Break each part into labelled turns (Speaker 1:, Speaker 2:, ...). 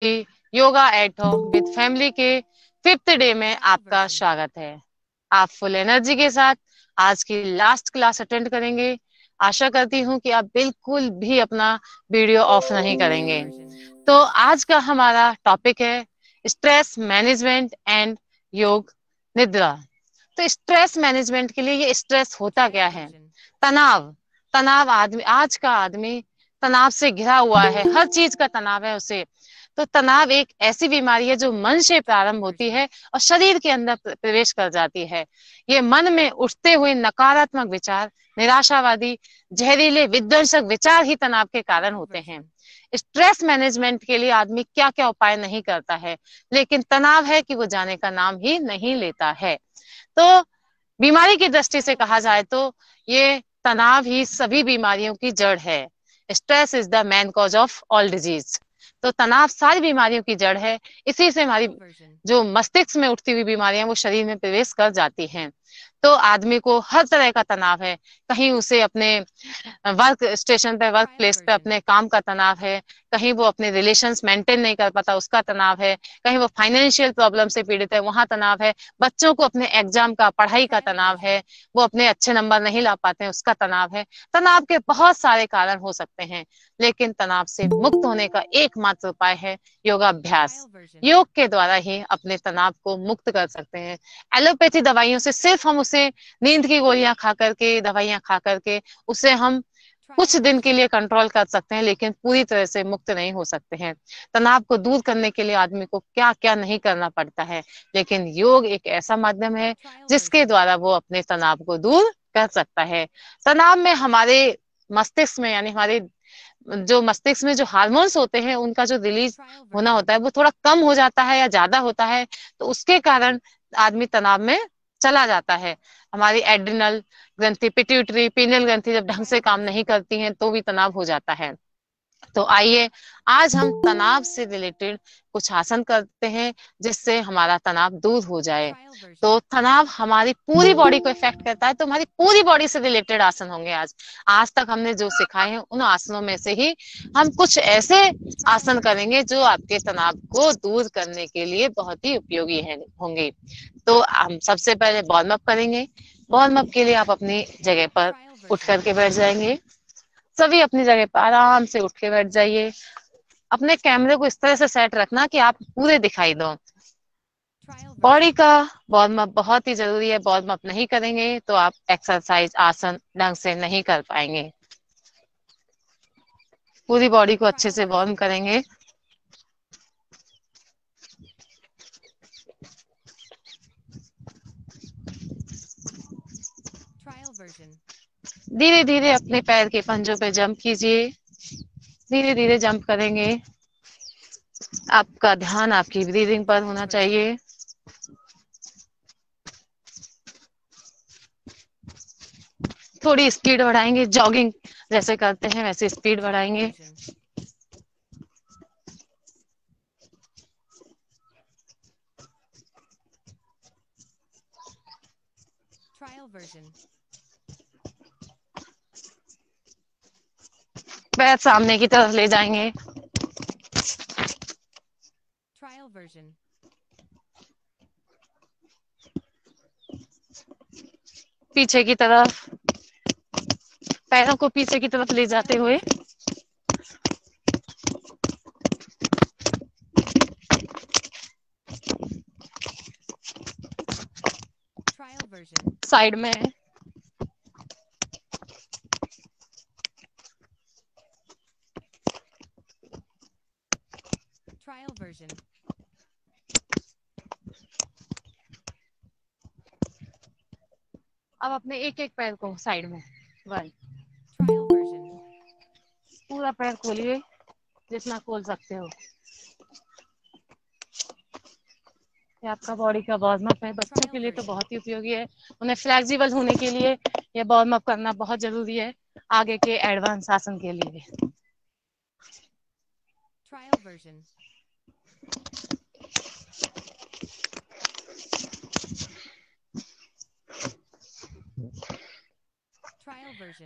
Speaker 1: Yoga at home with family के 5th day में आपका स्वागत है। आप फुल एनर्जी के साथ आज की लास्ट क्लास अटेंड करेंगे। आशा करती हूँ कि आप बिल्कुल भी अपना वीडियो ऑफ नहीं करेंगे। तो आज का हमारा टॉपिक है स्ट्रेस मैनेजमेंट एंड योग निद्रा। तो स्ट्रेस मैनेजमेंट के लिए ये स्ट्रेस होता क्या है? तनाव। तनाव आदमी, आज का आदमी तनाव से घिरा हुआ है, हर चीज का तनाव है उसे। तो तनाव एक ऐसी बीमारी है जो मन से प्रारंभ होती है और शरीर के अंदर प्रवेश कर जाती है। ये मन में उठते हुए नकारात्मक विचार, निराशावादी, जहरीले, विध्वंसक विचार ही तनाव के कारण होते हैं। स्ट्रेस मैनेजमेंट के लिए आदमी क्या क्या उपाय नहीं करता है, लेकिन तनाव है कि वो जाने का नाम ही नहीं लेता है। तो बीमारी की दृष्टि से कहा जाए तो ये तनाव ही सभी बीमारियों की जड़ है। Stress is the man cause of all disease. तो तनाव सारी बीमारियों की जड़ है। इसी से हमारी जो मस्तिष्क में उठती हुई बीमारियां वो शरीर में प्रवेश कर जाती हैं। तो आदमी को हर तरह का तनाव है। कहीं उसे अपने वर्क स्टेशन पे, वर्क प्लेस पे अपने काम का तनाव है, कहीं वो अपने रिलेशंस मेंटेन नहीं कर पाता उसका तनाव है, कहीं वो फाइनेंशियल प्रॉब्लम से पीड़ित है वहां तनाव है, बच्चों को अपने एग्जाम का, पढ़ाई का तनाव है, वो अपने अच्छे नंबर नहीं ला पाते हैं उसका तनाव है। तनाव के बहुत सारे कारण हो सकते हैं, लेकिन तनाव से मुक्त होने का एकमात्र उपाय है योगाभ्यास। योग के द्वारा ही अपने तनाव को मुक्त कर सकते हैं। एलोपैथी दवाइयों से सिर्फ हम उसे नींद की गोलियां खा करके, दवाइयां खा करके उसे हम कुछ दिन के लिए कंट्रोल कर सकते हैं, लेकिन पूरी तरह से मुक्त नहीं हो सकते हैं। तनाव को दूर करने के लिए आदमी को क्या क्या नहीं करना पड़ता है, लेकिन योग एक ऐसा माध्यम है जिसके द्वारा वो अपने तनाव को दूर कर सकता है। तनाव में हमारे मस्तिष्क में, यानी हमारे जो मस्तिष्क में जो हार्मोन्स होते हैं उनका जो रिलीज होना होता है वो थोड़ा कम हो जाता है या ज्यादा होता है, तो उसके कारण आदमी तनाव में चला जाता है। हमारी एड्रिनल ग्रंथि, पिट्यूटरी, पीनियल ग्रंथि जब ढंग से काम नहीं करती हैं तो भी तनाव हो जाता है। तो आइए आज हम तनाव से रिलेटेड कुछ आसन करते हैं जिससे हमारा तनाव दूर हो जाए। तो तनाव हमारी पूरी बॉडी को इफेक्ट करता है, तो हमारी पूरी बॉडी से रिलेटेड आसन होंगे आज। आज तक हमने जो सिखाए हैं उन आसनों में से ही हम कुछ ऐसे आसन करेंगे जो आपके तनाव को दूर करने के लिए बहुत ही उपयोगी है होंगे। तो हम सबसे पहले वार्म अप करेंगे। वार्म अप के लिए आप अपनी जगह पर उठ करके बैठ जाएंगे। सभी अपनी जगह पर आराम से उठ के बैठ जाइए। अपने कैमरे को इस तरह से सेट रखना कि आप पूरे दिखाई दो। बॉडी का वार्म अप बहुत ही जरूरी है। वार्म अप नहीं करेंगे तो आप एक्सरसाइज, आसन ढंग से नहीं कर पाएंगे। पूरी बॉडी को अच्छे से वार्म करेंगे। धीरे धीरे अपने पैर के पंजों पे जंप कीजिए। धीरे धीरे जंप करेंगे। आपका ध्यान आपकी ब्रीदिंग पर होना चाहिए। थोड़ी स्पीड बढ़ाएंगे, जॉगिंग जैसे करते हैं वैसे स्पीड बढ़ाएंगे। पैर सामने की तरफ ले जाएंगे। पीछे की तरफ, पैरों को पीछे की तरफ ले जाते हुए साइड में। अब अपने एक एक पैर को साइड में, वन, पूरा पैर खोलिए जितना खोल सकते हो। ये आपका बॉडी का वार्म अप है। बच्चों के लिए तो बहुत ही उपयोगी है। उन्हें फ्लेक्सिबल होने के लिए ये वार्म अप करना बहुत जरूरी है आगे के एडवांस आसन के लिए।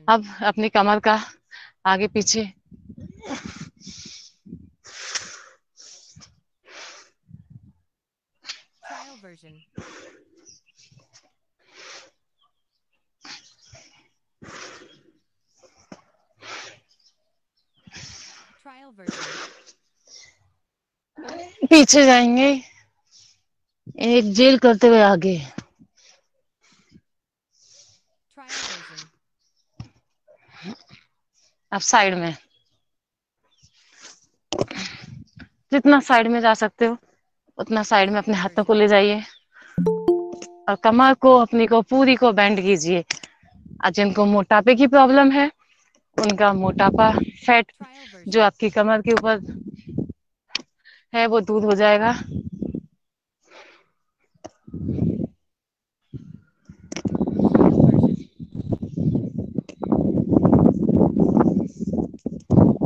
Speaker 1: अब अपनी कमर का आगे पीछे पीछे जाएंगे, एक जेल करते हुए आगे। अब साइड में, जितना साइड में जा सकते हो उतना साइड में अपने हाथों को ले जाइए और कमर को अपनी को पूरी को बेंड कीजिए। और जिनको मोटापे की प्रॉब्लम है उनका मोटापा, फैट जो आपकी कमर के ऊपर है वो दूर हो जाएगा।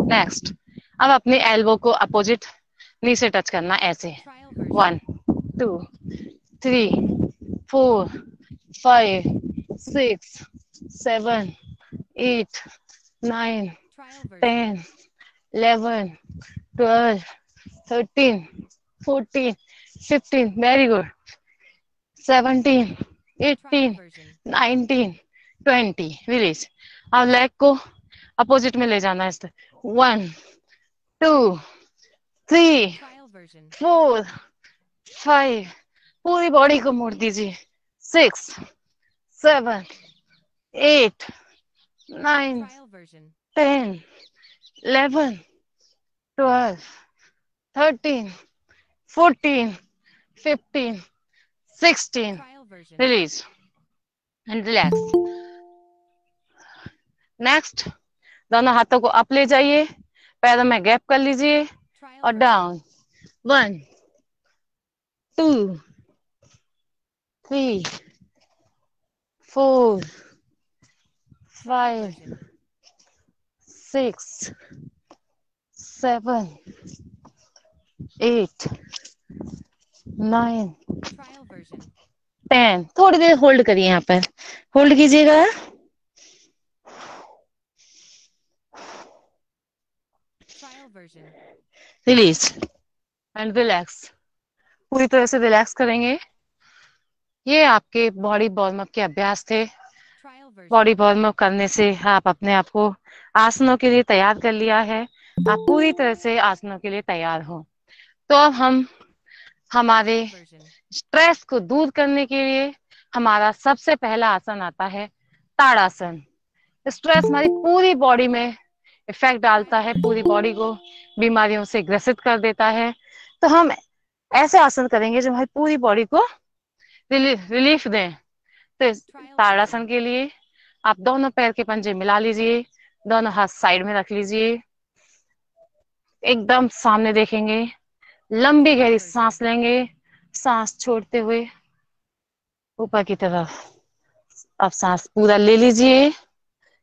Speaker 1: नेक्स्ट, अब अपने एल्बो को अपोजिट नी से टच करना ऐसे। 1 2 3 4 5 6 7 8 9 10 11 12 13 14 15, वेरी गुड। 17 18 19 20, रिलीज। अब लेग को अपोजिट में ले जाना है। 1 2 3 4 5, पूरी बॉडी को मोड़ दीजिए। 6 7 8 9 10 11 12 13 14 15 16, रिलीज एंड रिलैक्स। नेक्स्ट, दोनों हाथों को अप ले जाइए, पैरों में गैप कर लीजिए और डाउन। 1 2 3 4 5 6 7 8 9 10। थोड़ी देर होल्ड करिए, यहाँ पर होल्ड कीजिएगा। Release and relax. पूरी तरह से रिलैक्स करेंगे। ये आपके बॉडी वार्म अप के अभ्यास थे। बॉडी वार्म अप करने से आप अपने आप को आसनों के लिए तैयार कर लिया है। आप पूरी तरह से आसनों के लिए तैयार हो। तो अब हम हमारे स्ट्रेस को दूर करने के लिए हमारा सबसे पहला आसन आता है ताड़ासन। स्ट्रेस हमारी पूरी बॉडी में इफेक्ट डालता है, पूरी बॉडी को बीमारियों से ग्रसित कर देता है। तो हम ऐसे आसन करेंगे जो हमारी पूरी बॉडी को रिलीफ दें। तो ताड़ासन के लिए आप दोनों पैर के पंजे मिला लीजिए, दोनों हाथ साइड में रख लीजिए, एकदम सामने देखेंगे, लंबी गहरी सांस लेंगे, सांस छोड़ते हुए ऊपर की तरफ। अब सांस पूरा ले लीजिए,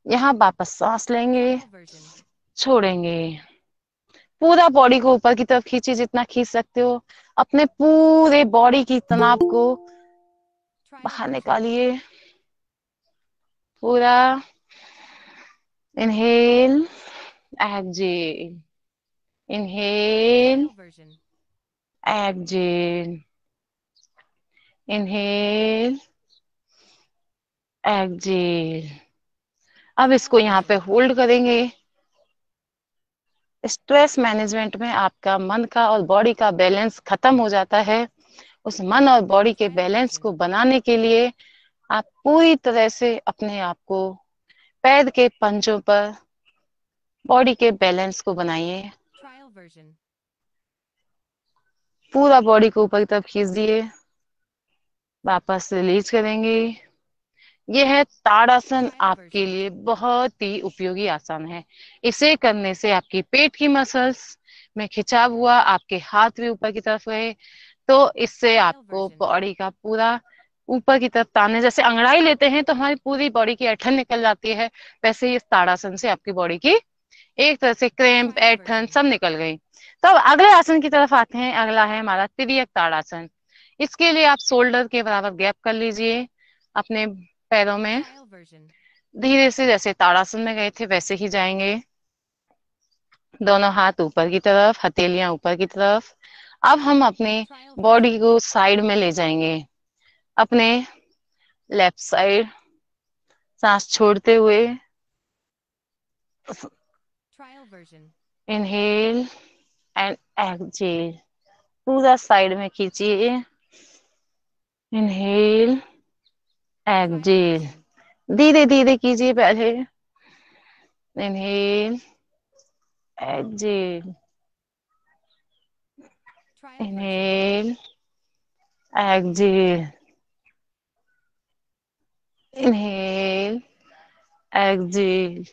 Speaker 1: यहाँ वापस सांस लेंगे, छोड़ेंगे, पूरा बॉडी को ऊपर की तरफ खींचिए जितना खींच सकते हो। अपने पूरे बॉडी की तनाव को बाहर निकालिए पूरा। Inhale, exhale, inhale, exhale, inhale, exhale. अब इसको यहाँ पे होल्ड करेंगे। स्ट्रेस मैनेजमेंट में आपका मन का और बॉडी का बैलेंस खत्म हो जाता है। उस मन और बॉडी के बैलेंस को बनाने के लिए आप पूरी तरह से अपने आप को पैर के पंजों पर बॉडी के बैलेंस को बनाइए। पूरा बॉडी को ऊपर की तरफ खींच दिए, वापस रिलीज करेंगे। यह है ताड़ासन, आपके लिए बहुत ही उपयोगी आसन है। इसे करने से आपकी पेट की मसल्स में खिंचाव हुआ, आपके हाथ भी ऊपर की तरफ गए, तो इससे आपको बॉडी का पूरा ऊपर की तरफ ताने, जैसे अंगड़ाई लेते हैं तो हमारी पूरी बॉडी की ऐठन निकल जाती है, वैसे ही इस ताड़ासन से आपकी बॉडी की एक तरह से क्रैम्प, ऐठन सब निकल गई। तो अब अगले आसन की तरफ आते हैं। अगला है हमारा तिर्यक ताड़ासन। इसके लिए आप शोल्डर के बराबर गैप कर लीजिए अपने पैरों में, धीरे से जैसे ताड़ासन में गए थे वैसे ही जाएंगे। दोनों हाथ ऊपर की तरफ, हथेलियां ऊपर की तरफ, अब हम अपने बॉडी को साइड में ले जाएंगे, अपने लेफ्ट साइड, सांस छोड़ते हुए इनहेल एंड एक्सहेल, पूरा साइड में खींचिए, इनहेल एक्सहेल, धीरे धीरे कीजिए पहले, inhale exhale, inhale exhale, inhale exhale,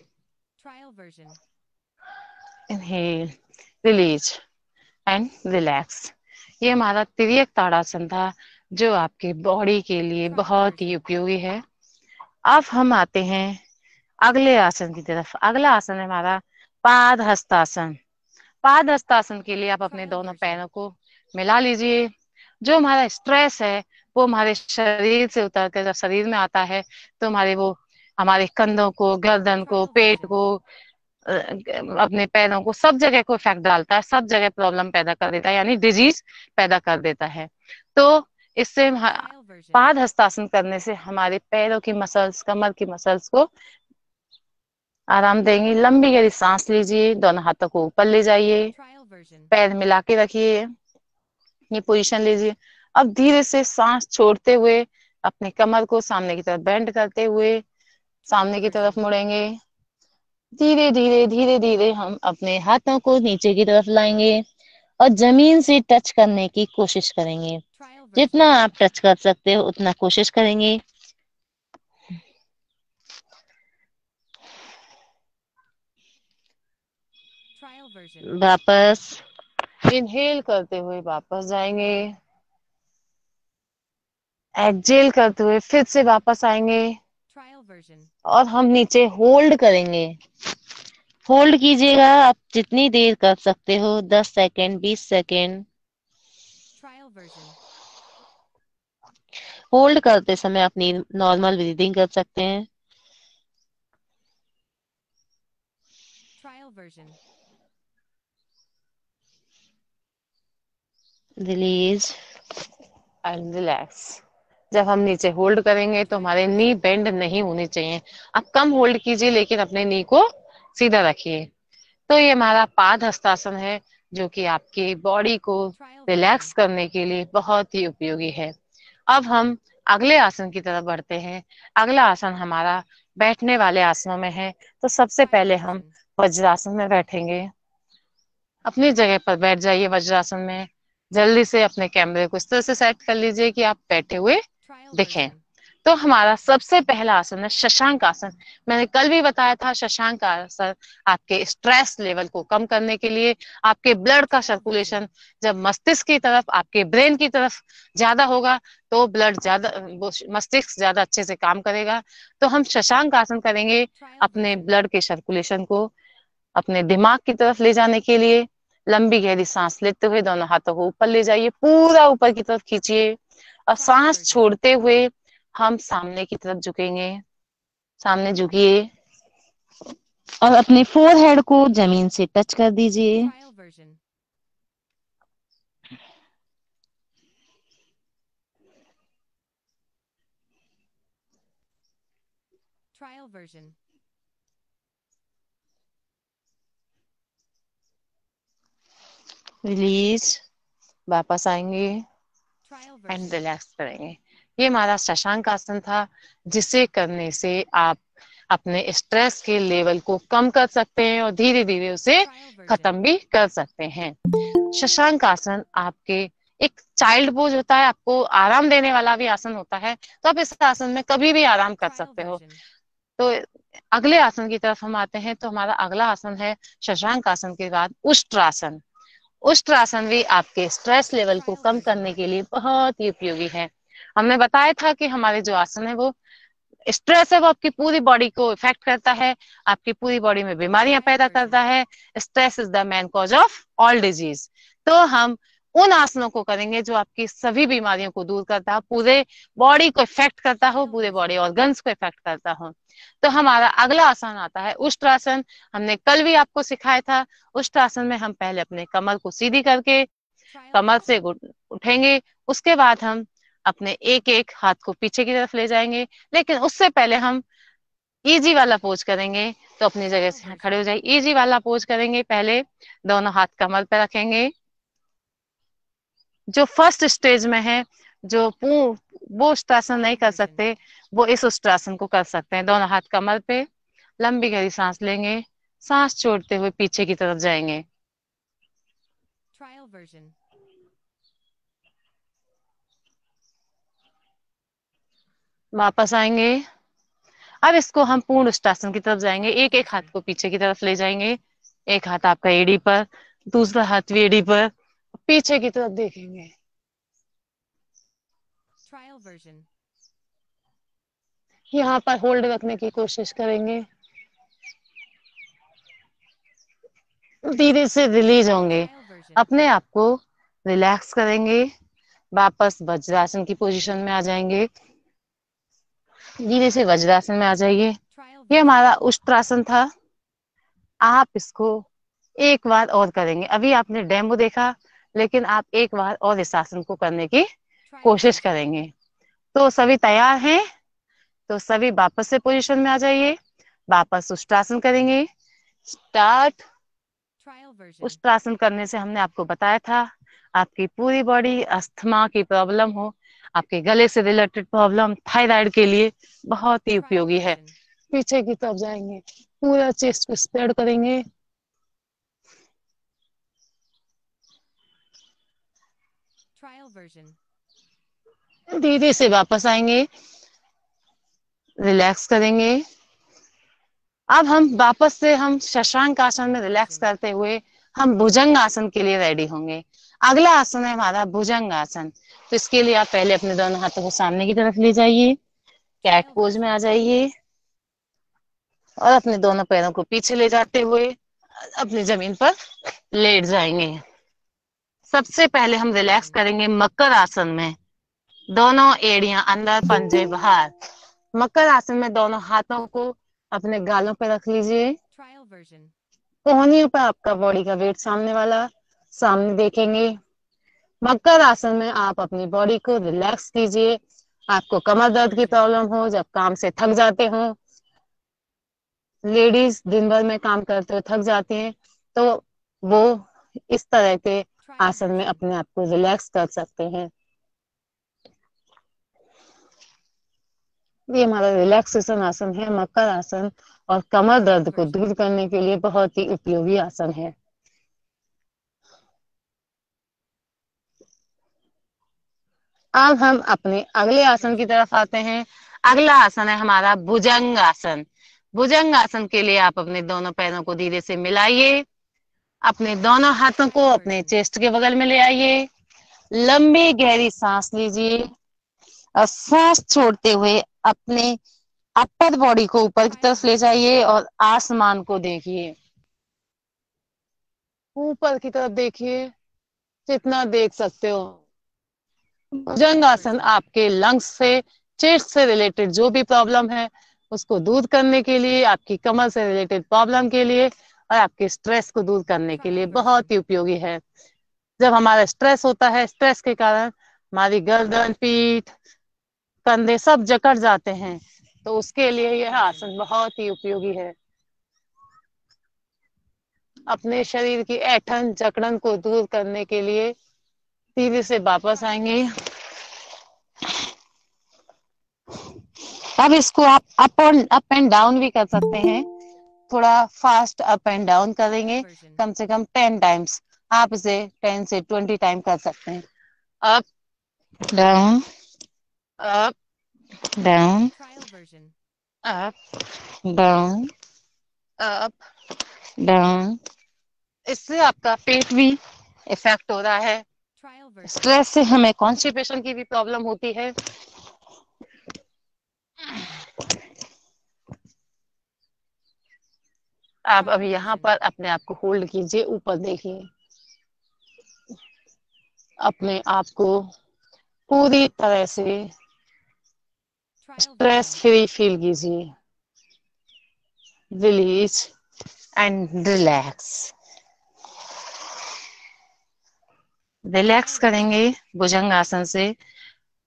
Speaker 1: inhale, release and relax. ये हमारा तिर्यक ताड़ासन था, जो आपके बॉडी के लिए बहुत ही उपयोगी है। अब हम आते हैं अगले आसन की तरफ। अगला आसन है हमारा पाद हस्तासन। पाद हस्तासन के लिए आप अपने दोनों पैरों को मिला लीजिए। जो हमारा स्ट्रेस है वो हमारे शरीर से उतर कर जब शरीर में आता है तो हमारे कंधों को, गर्दन को, पेट को, अपने पैरों को, सब जगह को इफेक्ट डालता है, सब जगह प्रॉब्लम पैदा कर देता है, यानी डिजीज पैदा कर देता है। तो इससे पाद हस्तासन करने से हमारे पैरों की मसल्स, कमर की मसल्स को आराम देंगे। लंबी गहरी सांस लीजिए, दोनों हाथों को ऊपर ले जाइए, पैर मिला के रखिए, ये पोजीशन लीजिए। अब धीरे से सांस छोड़ते हुए अपने कमर को सामने की तरफ बेंड करते हुए सामने की तरफ मुड़ेंगे। धीरे धीरे धीरे धीरे हम अपने हाथों को नीचे की तरफ लाएंगे और जमीन से टच करने की कोशिश करेंगे। जितना आप टच कर सकते हो उतना कोशिश करेंगे। वापस इनहेल करते हुए वापस जाएंगे, एक्सहेल करते हुए फिर से वापस आएंगे और हम नीचे होल्ड करेंगे। होल्ड कीजिएगा आप जितनी देर कर सकते हो, 10 सेकेंड, 20 सेकेंड। होल्ड करते समय अपनी नॉर्मल ब्रीदिंग कर सकते हैं। Release and relax. जब हम नीचे होल्ड करेंगे तो हमारे नी बेंड नहीं होने चाहिए। आप कम होल्ड कीजिए लेकिन अपने नी को सीधा रखिए। तो ये हमारा पाद हस्तासन है, जो कि आपकी बॉडी को रिलैक्स करने के लिए बहुत ही उपयोगी है। अब हम अगले आसन की तरफ बढ़ते हैं। अगला आसन हमारा बैठने वाले आसनों में है। तो सबसे पहले हम वज्रासन में बैठेंगे। अपनी जगह पर बैठ जाइए वज्रासन में। जल्दी से अपने कैमरे को इस तरह से सेट कर लीजिए कि आप बैठे हुए दिखें। तो हमारा सबसे पहला आसन है शशांक आसन। मैंने कल भी बताया था, शशांक आसन आपके स्ट्रेस लेवल को कम करने के लिए, आपके ब्लड का सर्कुलेशन जब मस्तिष्क की तरफ, आपके ब्रेन की तरफ ज्यादा होगा तो ब्लड ज्यादा, मस्तिष्क ज्यादा अच्छे से काम करेगा। तो हम शशांक आसन करेंगे अपने ब्लड के सर्कुलेशन को अपने दिमाग की तरफ ले जाने के लिए। लंबी गहरी सांस लेते हुए दोनों हाथों को ऊपर ले जाइए, पूरा ऊपर की तरफ खींचिए और सांस छोड़ते हुए हम सामने की तरफ झुकेंगे। सामने झुकिए और अपने फोरहेड को जमीन से टच कर दीजिए। रिलीज, वापस आएंगे एंड रिलैक्स करेंगे। ये हमारा शशांक आसन था, जिसे करने से आप अपने स्ट्रेस के लेवल को कम कर सकते हैं और धीरे धीरे उसे खत्म भी कर सकते हैं। शशांक आसन आपके एक चाइल्ड पोज होता है, आपको आराम देने वाला भी आसन होता है। तो आप इस आसन में कभी भी आराम कर सकते हो। तो अगले आसन की तरफ हम आते हैं। तो हमारा अगला आसन है शशांक आसन के बाद उष्ट्रासन। उष्ट्रासन भी आपके स्ट्रेस लेवल को कम करने के लिए बहुत ही उपयोगी है। हमने बताया था कि हमारे जो आसन है वो स्ट्रेस है, वो आपकी पूरी बॉडी को इफेक्ट करता है, आपकी पूरी बॉडी में बीमारियां पैदा करता है। Stress is the main cause of all disease. तो हम उन आसनों को करेंगे जो आपकी सभी बीमारियों को दूर करता है, पूरे बॉडी को इफेक्ट करता हो, पूरे बॉडी ऑर्गन्स को इफेक्ट करता हो। तो हमारा अगला आसन आता है उष्ट्रासन। हमने कल भी आपको सिखाया था। उष्ट्रासन में हम पहले अपने कमर को सीधी करके कमर से उठेंगे। उसके बाद हम अपने एक एक हाथ को पीछे की तरफ ले जाएंगे, लेकिन उससे पहले हम इजी वाला पोज करेंगे। तो अपनी जगह से खड़े हो जाइए। इजी वाला पोज करेंगे। पहले दोनों हाथ कमर पे रखेंगे। जो फर्स्ट स्टेज में है, जो वो उष्ट्रासन नहीं कर सकते, वो इस उष्ट्रासन को कर सकते हैं। दोनों हाथ कमर पे, लंबी गहरी सांस लेंगे, सांस छोड़ते हुए पीछे की तरफ जाएंगे। वापस आएंगे। अब इसको हम पूर्ण उष्ट्रासन की तरफ जाएंगे। एक एक हाथ को पीछे की तरफ ले जाएंगे। एक हाथ आपका एड़ी पर, दूसरा हाथ भी एड़ी पर, पीछे की तरफ देखेंगे। यहाँ पर होल्ड रखने की कोशिश करेंगे। धीरे से रिलीज होंगे। अपने आप को रिलैक्स करेंगे। वापस वज्रासन की पोजीशन में आ जाएंगे। धीरे से वज्रासन में आ जाइए। ये हमारा उष्ट्रासन था। आप इसको एक बार और करेंगे। अभी आपने डेमो देखा, लेकिन आप एक बार और इस आसन को करने की कोशिश करेंगे। तो सभी तैयार हैं? तो सभी वापस से पोजीशन में आ जाइए। वापस उष्ट्रासन करेंगे। स्टार्ट। उष्ट्रासन करने से हमने आपको बताया था, आपकी पूरी बॉडी, अस्थमा की प्रॉब्लम हो, आपके गले से रिलेटेड प्रॉब्लम, थायराइड के लिए बहुत ही उपयोगी है। पीछे की तरफ जाएंगे, पूरा चेस्ट को स्प्रेड करेंगे। धीरे से वापस आएंगे, रिलैक्स करेंगे। अब हम शशांक आसन में रिलैक्स करते हुए हम भुजंग आसन के लिए रेडी होंगे। अगला आसन है हमारा भुजंग आसन। तो इसके लिए आप पहले अपने दोनों हाथों को सामने की तरफ ले जाइए, कैट पोज में आ जाइए और अपने दोनों पैरों को पीछे ले जाते हुए अपनी जमीन पर लेट जाएंगे। सबसे पहले हम रिलैक्स करेंगे मकर आसन में। दोनों एड़ियां अंदर, पंजे बाहर। मकर आसन में दोनों हाथों को अपने गालों पर रख लीजिए। कोहनियों पर आपका बॉडी का वेट सामने वाला, सामने देखेंगे। मकर आसन में आप अपनी बॉडी को रिलैक्स कीजिए। आपको कमर दर्द की प्रॉब्लम हो, जब काम से थक जाते हो, लेडीज दिन भर में काम करते हुए थक जाती हैं, तो वो इस तरह के आसन में अपने आप को रिलैक्स कर सकते हैं। ये हमारा रिलैक्सेशन आसन है, मकर आसन, और कमर दर्द को दूर करने के लिए बहुत ही उपयोगी आसन है। अब हम अपने अगले आसन की तरफ आते हैं। अगला आसन है हमारा भुजंग आसन। भुजंग आसन के लिए आप अपने दोनों पैरों को धीरे से मिलाइए। अपने दोनों हाथों को अपने चेस्ट के बगल में ले आइए। लंबी गहरी सांस लीजिए और सांस छोड़ते हुए अपने अपर बॉडी को ऊपर की तरफ ले जाइए और आसमान को देखिए। ऊपर की तरफ देखिए, जितना देख सकते हो। भुजंग आसन आपके लंग्स से, चेस्ट से रिलेटेड जो भी प्रॉब्लम है उसको दूर करने के लिए, आपकी कमर से रिलेटेड प्रॉब्लम के लिए और आपके स्ट्रेस को दूर करने के लिए बहुत ही उपयोगी है। जब हमारा स्ट्रेस होता है, स्ट्रेस के कारण हमारी गर्दन, पीठ, कंधे सब जकड़ जाते हैं, तो उसके लिए यह आसन बहुत ही उपयोगी है। अपने शरीर की ऐंठन जकड़न को दूर करने के लिए धीरे से वापस आएंगे। अब इसको आप अप एंड डाउन भी कर सकते हैं। थोड़ा फास्ट अप एंड डाउन करेंगे, कम से कम 10 टाइम्स। आप इसे 10 से 20 टाइम कर सकते हैं। Up down, up down, up down, up down. इससे आपका पेट भी इफेक्ट हो रहा है। स्ट्रेस से हमें कॉन्स्टिपेशन की भी प्रॉब्लम होती है। आप अभी यहाँ पर अपने आप को होल्ड कीजिए, ऊपर देखिए। अपने आप को पूरी तरह से स्ट्रेस फ्री फील कीजिए। Release and relax. रिलैक्स करेंगे भुजंग आसन से।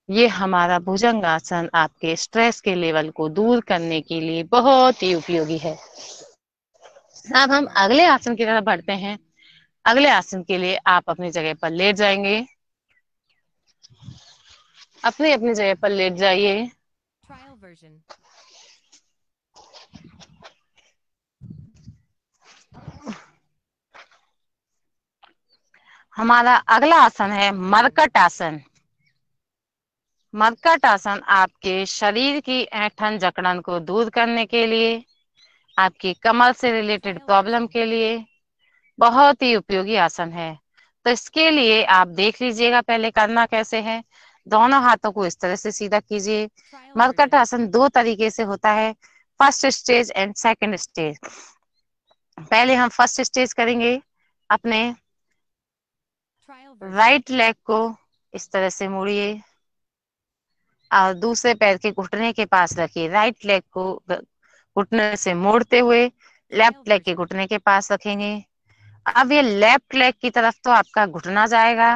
Speaker 1: ये हमारा भुजंग आसन आपके स्ट्रेस के लेवल को दूर करने के लिए बहुत ही उपयोगी है। अब हम अगले आसन की तरफ बढ़ते हैं। अगले आसन के लिए आप अपनी जगह पर लेट जाएंगे। अपनी अपनी जगह पर लेट जाइए। हमारा अगला आसन है मरकट आसन। मरकट आसन आपके शरीर की ऐंठन जकड़न को दूर करने के लिए, आपकी कमर से रिलेटेड प्रॉब्लम के लिए बहुत ही उपयोगी आसन है। तो इसके लिए आप देख लीजिएगा पहले करना कैसे है। दोनों हाथों को इस तरह से सीधा कीजिए। मरकट आसन दो तरीके से होता है, first stage and second stage. पहले हम फर्स्ट स्टेज करेंगे। अपने राइट लेग को इस तरह से मोड़िए और दूसरे पैर के घुटने के पास रखिए। राइट लेग को घुटने से मोड़ते हुए लेफ्ट लेग के घुटने के पास रखेंगे। अब ये लेफ्ट लेग की तरफ तो आपका घुटना जाएगा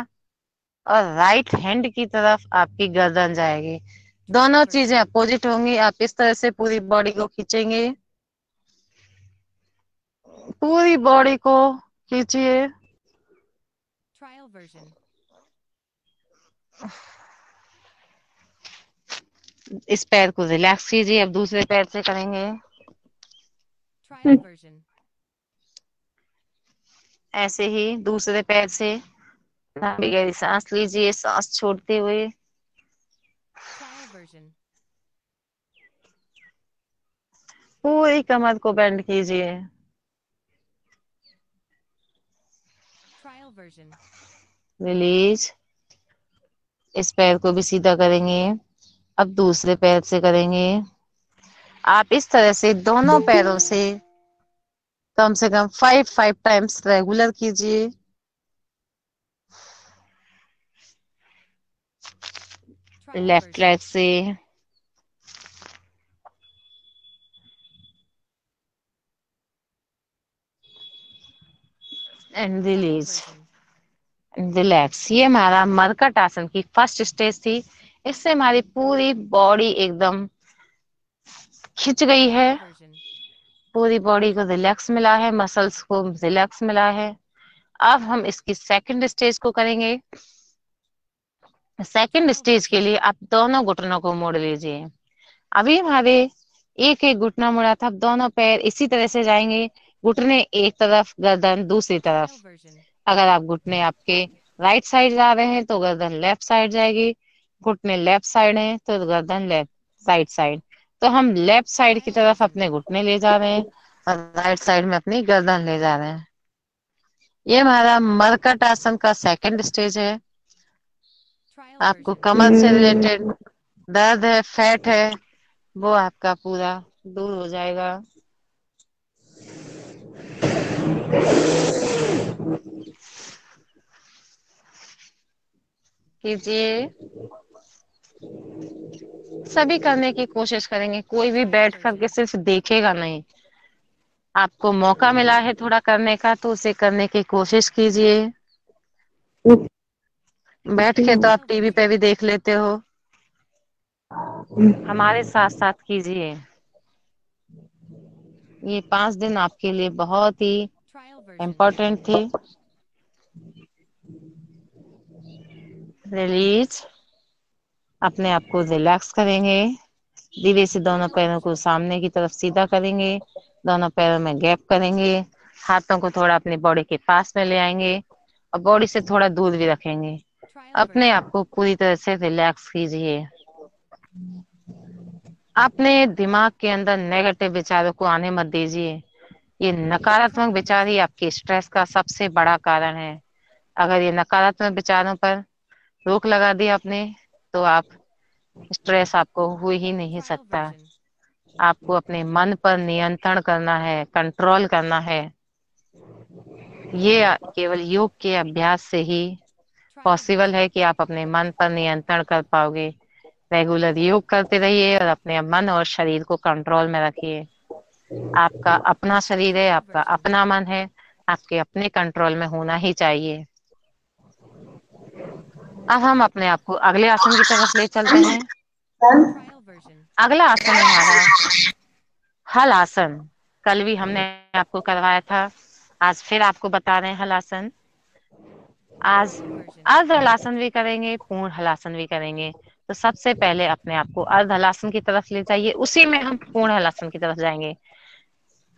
Speaker 1: और राइट हैंड की तरफ आपकी गर्दन जाएगी। दोनों चीजें अपोजिट होंगी। आप इस तरह से पूरी बॉडी को खींचेंगे। पूरी बॉडी को खींचिए। इस पैर को रिलैक्स कीजिए। अब दूसरे पैर से करेंगे। ऐसे ही दूसरे पैर से लंबी गहरी सांस लीजिए, सांस छोड़ते हुए। पूरी कमर को बेंड कीजिए। रिलीज। इस पैर को भी सीधा करेंगे। अब दूसरे पैर से करेंगे। आप इस तरह से दोनों पैरों से कम से कम 5 टाइम्स रेगुलर कीजिए। लेफ्ट लेग से एंड रिलीज, रिलैक्स। ये हमारा मरकट आसन की फर्स्ट स्टेज थी। इससे हमारी पूरी बॉडी एकदम खिंच गई है। पूरी बॉडी को रिलैक्स मिला है, मसल्स को रिलैक्स मिला है। अब हम इसकी सेकंड स्टेज को करेंगे। सेकंड स्टेज के लिए आप दोनों घुटनों को मोड़ लीजिए। अभी हमारे एक एक घुटना मुड़ा था। अब दोनों पैर इसी तरह से जाएंगे। घुटने एक तरफ, गर्दन दूसरी तरफ। अगर आप घुटने आपके राइट साइड जा रहे हैं तो गर्दन लेफ्ट साइड जाएगी। घुटने लेफ्ट साइड हैं तो गर्दन लेफ्ट साइड साइड। तो हम लेफ्ट साइड की तरफ अपने घुटने ले जा रहे हैं और राइट साइड में अपनी गर्दन ले जा रहे हैं। ये हमारा मरकट आसन का सेकंड स्टेज है। आपको कमर से रिलेटेड दर्द है, फैट है, वो आपका पूरा दूर हो जाएगा। कीजिए। सभी करने की कोशिश करेंगे, कोई भी बैठ करके सिर्फ देखेगा नहीं। आपको मौका मिला है थोड़ा करने का तो उसे करने की कोशिश कीजिए। बैठ के तो आप टीवी पे भी देख लेते हो, हमारे साथ साथ कीजिए। ये 5 दिन आपके लिए बहुत ही इम्पोर्टेंट थे। रिलीज। अपने आप को रिलैक्स करेंगे। धीरे से दोनों पैरों को सामने की तरफ सीधा करेंगे। दोनों पैरों में गैप करेंगे। हाथों को थोड़ा अपनी बॉडी के पास में ले आएंगे और बॉडी से थोड़ा दूर भी रखेंगे। अपने आप को पूरी तरह से रिलैक्स कीजिए। अपने दिमाग के अंदर नेगेटिव विचारों को आने मत दीजिए। ये नकारात्मक विचार ही आपके स्ट्रेस का सबसे बड़ा कारण है। अगर ये नकारात्मक विचारों पर रोक लगा दी आपने तो आप स्ट्रेस आपको हो ही नहीं सकता। आपको अपने मन पर नियंत्रण करना है, कंट्रोल करना है। ये केवल योग के अभ्यास से ही पॉसिबल है कि आप अपने मन पर नियंत्रण कर पाओगे। रेगुलर योग करते रहिए और अपने मन और शरीर को कंट्रोल में रखिए। आपका अपना शरीर है, आपका अपना मन है, आपके अपने कंट्रोल में होना ही चाहिए। अब हम अपने आप को अगले आसन की तरफ ले चलते हैं। अगला आसन है हमारा हल आसन। कल भी हमने आपको करवाया था, आज फिर आपको बता रहे हैं हल आसन। आज अर्ध हलासन भी करेंगे, पूर्ण हलासन भी करेंगे। तो सबसे पहले अपने आप को अर्ध हलासन की तरफ ले जाइए, उसी में हम पूर्ण हलासन की तरफ जाएंगे।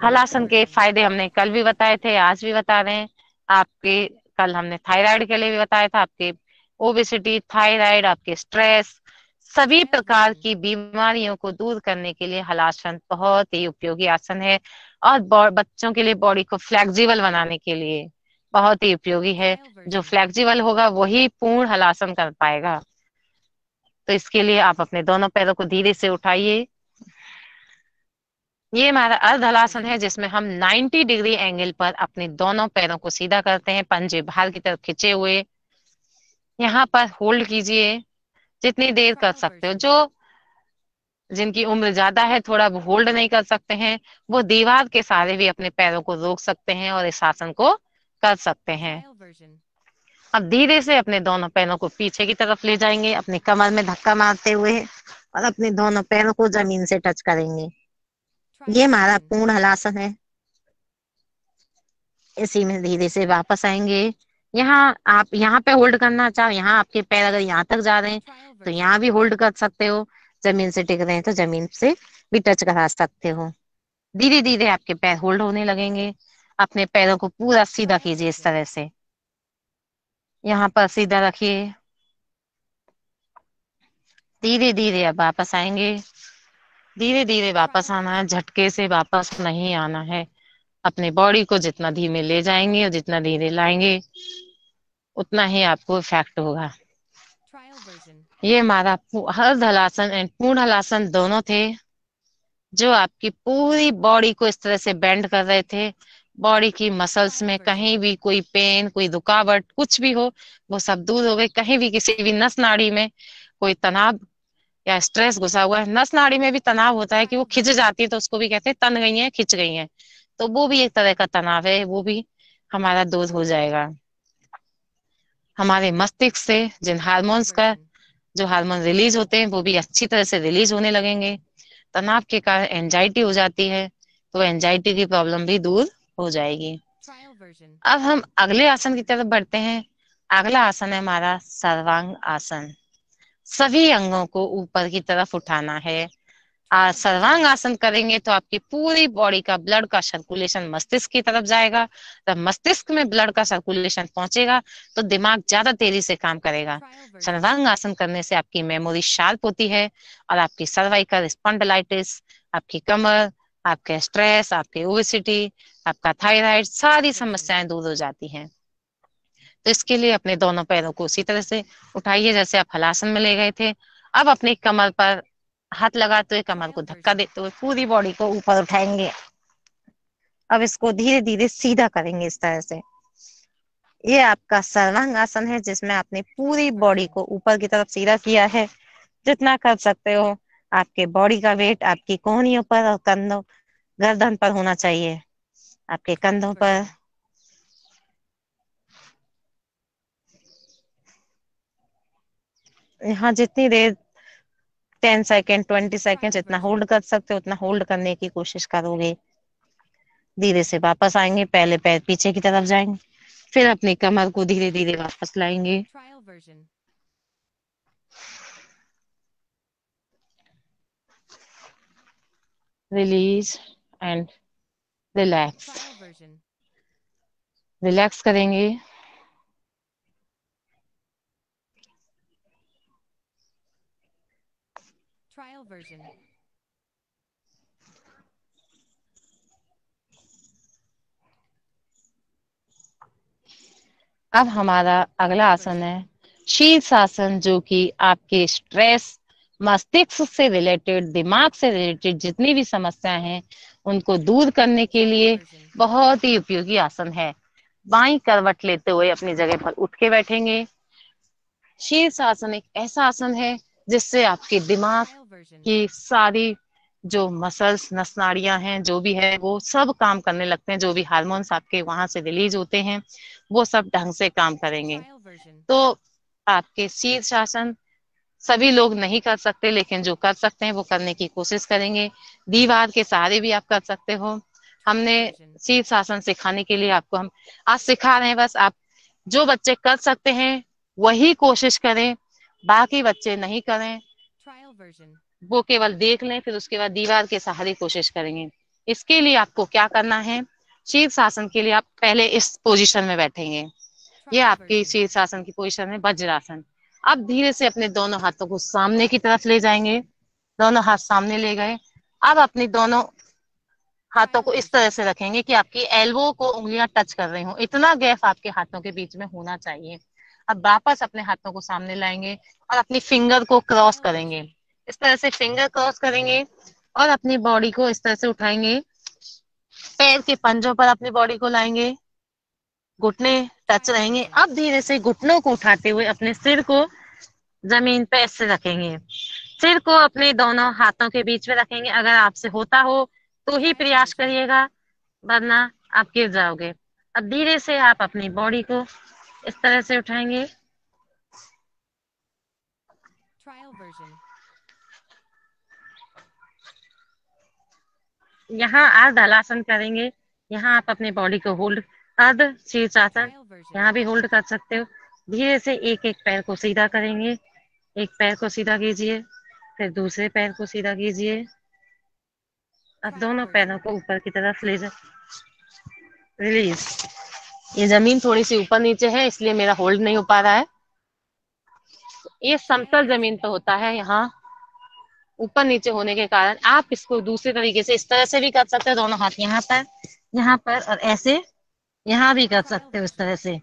Speaker 1: हलासन के फायदे हमने कल भी बताए थे, आज भी बता रहे हैं आपके। कल हमने थायराइड के लिए भी बताया था, आपके ओबेसिटी, थायराइड, आपके स्ट्रेस, सभी प्रकार की बीमारियों को दूर करने के लिए हलासन बहुत ही उपयोगी आसन है। और बच्चों के लिए बॉडी को फ्लेक्सिबल बनाने के लिए बहुत ही उपयोगी है। जो फ्लेक्सिबल होगा वही पूर्ण हलासन कर पाएगा। तो इसके लिए आप अपने दोनों पैरों को धीरे से उठाइए। ये हमारा अर्ध हलासन है, जिसमें हम 90 डिग्री एंगल पर अपने दोनों पैरों को सीधा करते हैं, पंजे बाहर की तरफ खींचे हुए। यहाँ पर होल्ड कीजिए जितनी देर कर सकते हो। जो जिनकी उम्र ज्यादा है, थोड़ा वो होल्ड नहीं कर सकते हैं, वो दीवार के सहारे भी अपने पैरों को रोक सकते हैं और इस आसन को कर सकते हैं। अब धीरे से अपने दोनों पैरों को पीछे की तरफ ले जाएंगे, अपनी कमर में धक्का मारते हुए, और अपने दोनों पैरों को जमीन से टच करेंगे। ये हमारा पूर्ण हलासन है। इसी में धीरे से वापस आएंगे। यहाँ आप यहाँ पे होल्ड करना चाहो, यहाँ आपके पैर अगर यहाँ तक जा रहे हैं तो यहाँ भी होल्ड कर सकते हो। जमीन से टिक रहे हैं तो जमीन से भी टच करा सकते हो। धीरे धीरे आपके पैर होल्ड होने लगेंगे। अपने पैरों को पूरा सीधा कीजिए इस तरह से। यहाँ पर सीधा रखिए। धीरे धीरे अब वापस आएंगे। धीरे धीरे वापस आना है, झटके से वापस नहीं आना है। अपने बॉडी को जितना धीमे ले जाएंगे और जितना धीरे लाएंगे, उतना ही आपको इफेक्ट होगा। ये हमारा अर्ध हलासन एंड पूर्ण हलासन दोनों थे, जो आपकी पूरी बॉडी को इस तरह से बेंड कर रहे थे। बॉडी की मसल्स में कहीं भी कोई पेन, कोई रुकावट, कुछ भी हो, वो सब दूर हो गए। कहीं भी किसी भी नस नाड़ी में कोई तनाव या स्ट्रेस घुसा हुआ है, नस नाड़ी में भी तनाव होता है कि वो खिंच जाती है, तो उसको भी कहते हैं तन गई है, खिंच गई है। तो वो भी एक तरह का तनाव है, वो भी हमारा दूर हो जाएगा। हमारे मस्तिष्क से जिन हार्मोन्स का जो हार्मोन रिलीज होते हैं, वो भी अच्छी तरह से रिलीज होने लगेंगे। तनाव के कारण एंजाइटी हो जाती है, तो एंजाइटी की प्रॉब्लम भी दूर हो जाएगी। अब हम अगले आसन की तरफ बढ़ते हैं। अगला आसन है हमारा सर्वांग आसन। सभी अंगों को ऊपर की तरफ उठाना है। सर्वांग आसन करेंगे तो आपकी पूरी बॉडी का ब्लड का सर्कुलेशन मस्तिष्क की तरफ जाएगा। जब मस्तिष्क में ब्लड का सर्कुलेशन पहुंचेगा तो दिमाग ज्यादा तेजी से काम करेगा। सर्वांग आसन करने से आपकी मेमोरी शार्प होती है और आपकी सर्वाइकल स्पॉन्डिलाइटिस, आपकी कमर, आपके स्ट्रेस, आपकी ओबेसिटी, आपका थायराइड, सारी समस्याएं दूर हो जाती हैं। तो इसके लिए अपने दोनों पैरों को उसी तरह से उठाइए जैसे आप हलासन में ले गए थे। अब अपनी कमर पर हाथ लगाते हुए, कमर को धक्का देते हुए पूरी बॉडी को ऊपर उठाएंगे। अब इसको धीरे धीरे सीधा करेंगे इस तरह से। ये आपका सर्वांग आसन है, जिसमें आपने पूरी बॉडी को ऊपर की तरफ सीधा किया है। जितना कर सकते हो आपके बॉडी का वेट आपकी कोहनियों पर और कंधों, गर्दन पर होना चाहिए, आपके कंधों पर। यहाँ जितनी देर 10 सेकेंड, 20 सेकेंड जितना होल्ड कर सकते हो उतना होल्ड करने की कोशिश करोगे। धीरे से वापस आएंगे, पहले पैर पीछे की तरफ जाएंगे, फिर अपनी कमर को धीरे धीरे वापस लाएंगे। Release and relax. रिलैक्स करेंगे। अब हमारा अगला आसन है शीर्षासन, जो कि आपके स्ट्रेस, मस्तिष्क से रिलेटेड, दिमाग से रिलेटेड जितनी भी समस्याएं हैं उनको दूर करने के लिए बहुत ही उपयोगी आसन है। बाईं करवट लेते हुए अपनी जगह पर उठ के बैठेंगे। शीर्षासन एक ऐसा आसन है जिससे आपके दिमाग की सारी जो मसल्स, नस नाड़ियां हैं, जो भी है वो सब काम करने लगते हैं। जो भी हार्मोन्स आपके वहां से रिलीज होते हैं वो सब ढंग से काम करेंगे। तो आपके शीर्षासन सभी लोग नहीं कर सकते, लेकिन जो कर सकते हैं वो करने की कोशिश करेंगे। दीवार के सहारे भी आप कर सकते हो। हमने शीर्षासन सिखाने के लिए आपको हम आज सिखा रहे हैं, बस आप जो बच्चे कर सकते हैं वही कोशिश करें, बाकी बच्चे नहीं करें, वो केवल देख लें, फिर उसके बाद दीवार के सहारे कोशिश करेंगे। इसके लिए आपको क्या करना है, शीर्षासन के लिए आप पहले इस पोजीशन में बैठेंगे। ये आपकी शीर्षासन की पोजीशन है, वज्रासन। अब धीरे से अपने दोनों हाथों को सामने की तरफ ले जाएंगे। दोनों हाथ सामने ले गए। अब अपनी दोनों हाथों को इस तरह से रखेंगे कि आपकी एल्बो को उंगलियां टच कर रही हो, इतना गैप आपके हाथों के बीच में होना चाहिए। अब वापस अपने हाथों को सामने लाएंगे और अपनी फिंगर को क्रॉस करेंगे। इस तरह से फिंगर क्रॉस करेंगे और अपनी बॉडी को इस तरह से उठाएंगे। पैर के पंजों पर अपनी बॉडी को लाएंगे, घुटने टच रहेंगे। अब धीरे से घुटनों को उठाते हुए अपने सिर को जमीन पे ऐसे रखेंगे। सिर को अपने दोनों हाथों के बीच में रखेंगे। अगर आपसे होता हो तो ही प्रयास करिएगा, वरना आप गिर जाओगे। अब धीरे से आप अपनी बॉडी को इस तरह से उठाएंगे। यहाँ अर्ध हलासन करेंगे। यहाँ आप अपनी बॉडी को होल्ड, अर्ध शीर्षासन यहाँ भी होल्ड कर सकते हो। धीरे से एक एक पैर को सीधा करेंगे। एक पैर को सीधा कीजिए, फिर दूसरे पैर को सीधा कीजिए। अब दोनों पैरों को ऊपर की तरफ ले जाए, रिलीज। ये जमीन थोड़ी सी ऊपर नीचे है, इसलिए मेरा होल्ड नहीं हो पा रहा है। ये समतल जमीन पे होता है, यहाँ ऊपर नीचे होने के कारण आप इसको दूसरे तरीके से इस तरह से भी कर सकते हो। दोनों हाथ यहाँ पर और ऐसे यहाँ भी कर सकते हो, इस तरह से।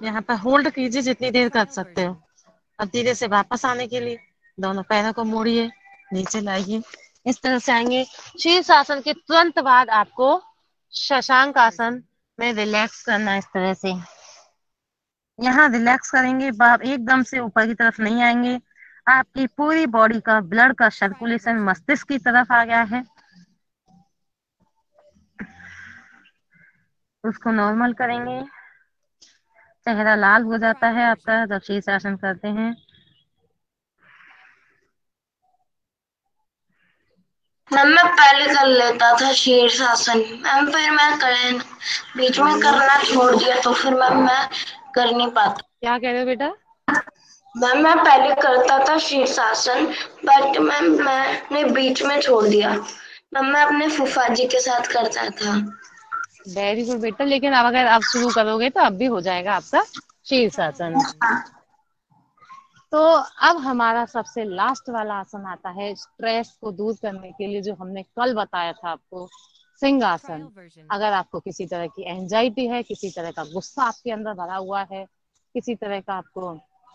Speaker 1: यहाँ पर होल्ड कीजिए जितनी देर कर सकते हो। अब धीरे से वापस आने के लिए दोनों पैरों को मोड़िए, नीचे लाइए, इस तरह से आएंगे। शीर्षासन के तुरंत बाद आपको शशांक आसन में रिलैक्स करना है, इस तरह से। यहाँ रिलैक्स करेंगे, बाप एकदम से ऊपर की तरफ नहीं आएंगे। आपकी पूरी बॉडी का ब्लड का सर्कुलेशन मस्तिष्क की तरफ आ गया है, उसको नॉर्मल करेंगे। चेहरा लाल हो जाता है आपका जब शीर्षासन करते हैं।
Speaker 2: मैम मैं पहले कर लेता था शीर्षासन मैम, फिर मैं बीच में करना छोड़ दिया, तो फिर मैम मैं कर नहीं पाता।
Speaker 1: क्या कह रहे हो बेटा?
Speaker 2: मैम मैं पहले करता था शीर्षासन, बट मैम मैंने बीच में छोड़ दिया। मैम मैं अपने फूफा जी के साथ करता था।
Speaker 1: वेरी गुड बेटा, लेकिन अब अगर आप शुरू करोगे तो अब भी हो जाएगा आपका शीर्षासन। तो अब हमारा सबसे लास्ट वाला आसन आता है स्ट्रेस को दूर करने के लिए, जो हमने कल बताया था आपको, सिंहासन। अगर आपको किसी तरह की एंजाइटी है, किसी तरह का गुस्सा आपके अंदर भरा हुआ है, किसी तरह का आपको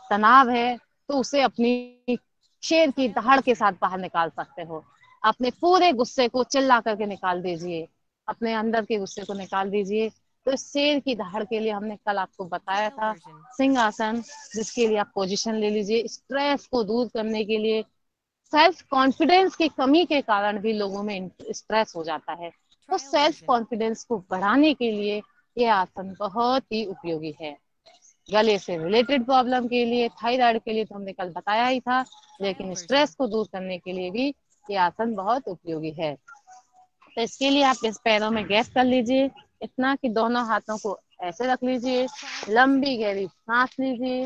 Speaker 1: तनाव है, तो उसे अपनी शेर की दहाड़ के साथ बाहर निकाल सकते हो। अपने पूरे गुस्से को चिल्ला करके निकाल दीजिए, अपने अंदर के गुस्से को निकाल दीजिए। तो शेर की दहाड़ के लिए हमने कल आपको बताया था सिंहासन, जिसके लिए आप पोजीशन ले लीजिए। स्ट्रेस को दूर करने के लिए, सेल्फ कॉन्फिडेंस की कमी के कारण भी लोगों में स्ट्रेस हो जाता है, तो सेल्फ कॉन्फिडेंस को बढ़ाने के लिए ये आसन बहुत ही उपयोगी है। गले से रिलेटेड प्रॉब्लम के लिए, थायराइड के लिए तो हमने कल बताया ही था, लेकिन स्ट्रेस को दूर करने के लिए भी ये आसन बहुत उपयोगी है। तो इसके लिए आप इस पैरों में गैप कर लीजिए, इतना कि दोनों हाथों को ऐसे रख लीजिए, लंबी गहरी सांस लीजिए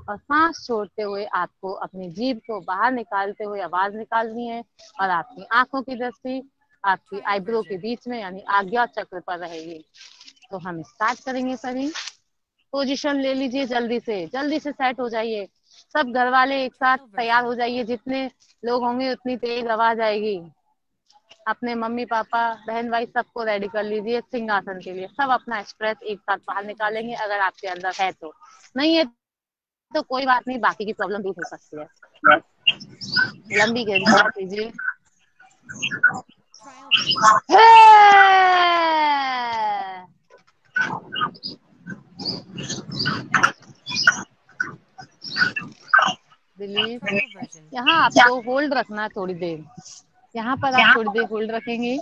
Speaker 1: और सांस छोड़ते हुए आपको अपनी जीभ को बाहर निकालते हुए आवाज निकालनी है। और आपकी आंखों की दृष्टि आपकी आईब्रो के बीच में यानी आज्ञा चक्र पर रहेगी। तो हम स्टार्ट करेंगे सभी। पोजीशन ले लीजिए, जल्दी से सेट हो जाइए। सब घर वाले एक साथ तैयार हो जाइए, जितने लोग होंगे उतनी तेज आवाज आएगी। अपने मम्मी पापा बहन भाई सबको रेडी कर लीजिए सिंहासन के लिए। सब अपना स्ट्रेस एक साथ बाहर निकालेंगे, अगर आपके अंदर है तो। नहीं है तो कोई बात नहीं, बाकी की प्रॉब्लम दूर हो सकती है। लंबी गहरी सांस लीजिए। रिलीज। यहाँ आपको होल्ड रखना है थोड़ी देर। यहाँ पर आप थोड़ी देर होल्ड रखेंगे।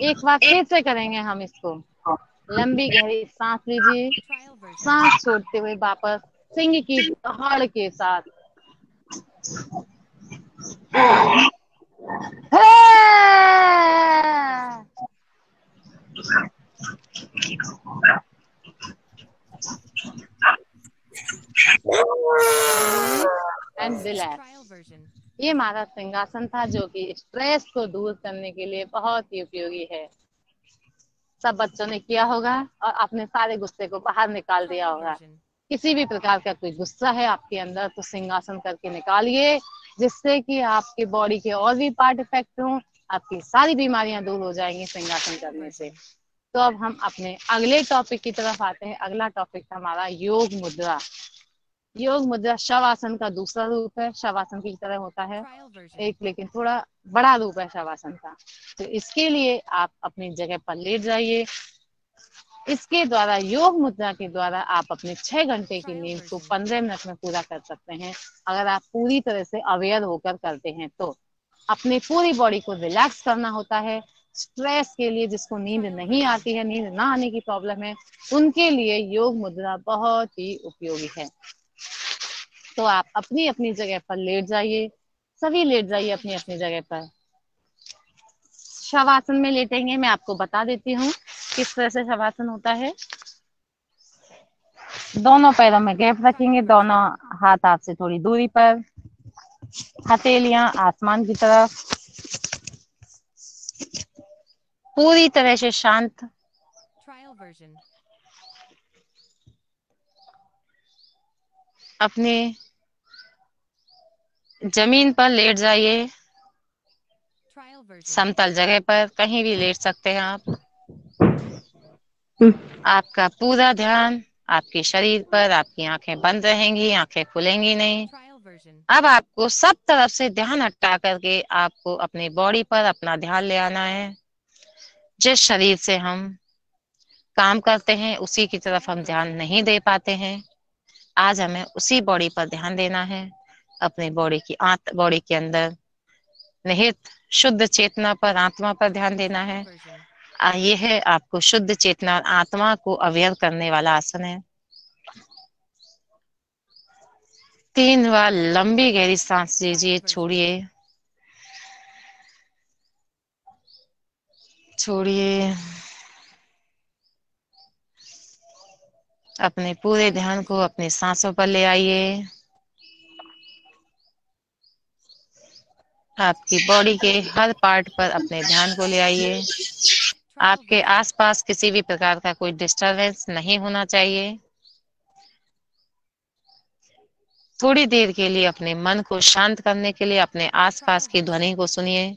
Speaker 1: एक बार फिर से करेंगे हम इसको। लंबी गहरी सांस लीजिए। सांस छोड़ते हुए वापस सिंह की दहाड़ के साथ एंड रिलैक्स। ये हमारा सिंहासन था, जो कि स्ट्रेस को दूर करने के लिए बहुत ही उपयोगी है। सब बच्चों ने किया होगा और अपने सारे गुस्से को बाहर निकाल दिया होगा। किसी भी प्रकार का कोई गुस्सा है आपके अंदर तो सिंहासन करके निकालिए, जिससे कि आपके बॉडी के और भी पार्ट इफेक्ट हों। आपकी सारी बीमारियां दूर हो जाएंगी सिंहासन करने से। तो अब हम अपने अगले टॉपिक की तरफ आते हैं। अगला टॉपिक हमारा योग मुद्रा। योग मुद्रा शवासन का दूसरा रूप है। शवासन की तरह होता है एक, लेकिन थोड़ा बड़ा रूप है शवासन का। तो इसके लिए आप अपनी जगह पर लेट जाइए। इसके द्वारा, योग मुद्रा के द्वारा, आप अपने 6 घंटे की नींद को 15 मिनट में पूरा कर सकते हैं, अगर आप पूरी तरह से अवेयर होकर करते हैं तो। अपनी पूरी बॉडी को रिलैक्स करना होता है। स्ट्रेस के लिए, जिसको नींद नहीं आती है, नींद ना आने की प्रॉब्लम है, उनके लिए योग मुद्रा बहुत ही उपयोगी है। तो आप अपनी अपनी जगह पर लेट जाइए। सभी लेट जाइए अपनी अपनी जगह पर। शवासन में लेटेंगे, मैं आपको बता देती हूँ किस तरह से शवासन होता है। दोनों पैरों में गैप रखेंगे, दोनों हाथ आपसे थोड़ी दूरी पर, हथेलियां आसमान की तरफ, पूरी तरह से शांत। अपने जमीन पर लेट जाइए, समतल जगह पर कहीं भी लेट सकते हैं आप। आपका पूरा ध्यान आपके शरीर पर, आपकी आंखें बंद रहेंगी, आंखें खुलेंगी नहीं। अब आपको सब तरफ से ध्यान हटा करके आपको अपनी बॉडी पर अपना ध्यान ले आना है। जिस शरीर से हम काम करते हैं उसी की तरफ हम ध्यान नहीं दे पाते हैं। आज हमें उसी बॉडी पर ध्यान देना है। अपनी बॉडी के अंदर निहित शुद्ध चेतना पर, आत्मा पर ध्यान देना है। ये है आपको शुद्ध चेतना और आत्मा को अवेयर करने वाला आसन है। 3 बार लंबी गहरी सांस लीजिए, छोड़िए, छोड़िए। अपने पूरे ध्यान को अपनी सांसों पर ले आइए। आपकी बॉडी के हर पार्ट पर अपने ध्यान को ले आइए। आपके आसपास किसी भी प्रकार का कोई डिस्टरबेंस नहीं होना चाहिए। थोड़ी देर के लिए अपने मन को शांत करने के लिए अपने आसपास की ध्वनि को सुनिए।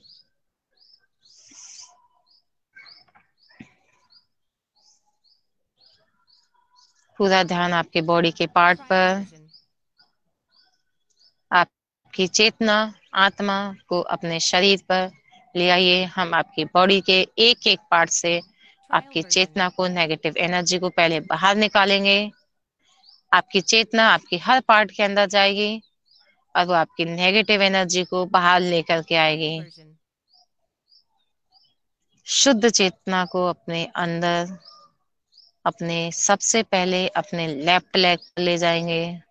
Speaker 1: पूरा ध्यान आपके बॉडी के पार्ट पर। आपकी चेतना, आत्मा को अपने शरीर पर ले आइए। हम आपकी बॉडी के एक एक पार्ट से आपकी चेतना को, नेगेटिव एनर्जी को पहले बाहर निकालेंगे। आपकी चेतना आपकी हर पार्ट के अंदर जाएगी और वो आपकी नेगेटिव एनर्जी को बाहर लेकर के आएगी। शुद्ध चेतना को अपने अंदर, अपने सबसे पहले अपने लेफ्ट लेग ले जाएंगे।